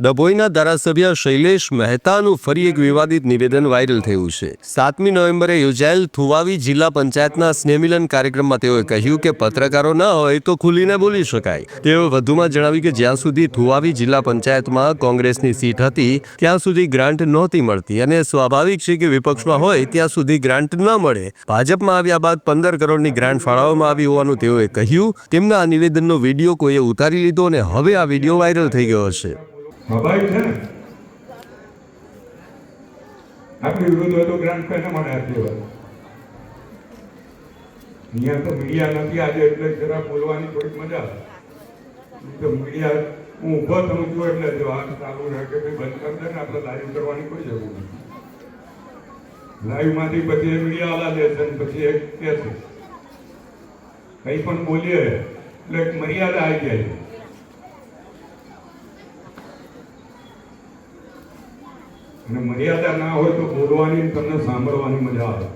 ડભોઈના ધારાસભ્ય શૈલેષ મહેતાનું ફરી એક વિવાદિત નિવેદન વાયરલ થયું છે। 7મી નવેમ્બરે યોજાયેલ થુવાવી જિલ્લા પંચાયતના સ્નેહમિલન કાર્યક્રમમાં તેઓએ કહ્યું કે પત્રકારો ન હોય તો ખુલીને બોલી શકાય। તેઓએ વધુમાં જણાવ્યું કે જ્યાં સુધી થુવાવી જિલ્લા પંચાયતમાં કોંગ્રેસની સીટ હતી ત્યાં સુધી ગ્રાન્ટ નહોતી મળતી અને સ્વાભાવિક છે કે વિપક્ષમાં હોય ત્યાં સુધી ગ્રાન્ટ ન મળે। ભાજપમાં આવ્યા બાદ 15 કરોડની ગ્રાન્ટ ફાળવવામાં આવી હોવાનું તેઓએ કહ્યું। તેમના આ નિવેદનનો વિડીયો કોઈએ ઉતારી લીધો અને હવે આ વિડીયો વાયરલ થઈ ગયો છે। સ્વાભાવિક છે ને, આપણી વિરુદ્ધ હોય તો ગ્રાન્ટ કઈને મળે આટલી વાર? અહીંયા તો મીડિયા નથી આજે એટલે જરા બોલવાની થોડીક મજા આવે। તો મીડિયા હું ઊભો થઉં છું એટલે જો આ ચાલુ રહે કે ભાઈ બંધ કરી દે ને, આપણે લાઈવ કરવાની કોઈ જરૂર નથી। લાઈવમાંથી પછી એ મીડિયાવાળા લેશે ને પછી એક કહે છે કંઈ પણ બોલીએ એટલે એક મર્યાદા આવી જાય છે। અને મર્યાદા ના હોય તો બોલવાની તમને સાંભળવાની મજા આવે।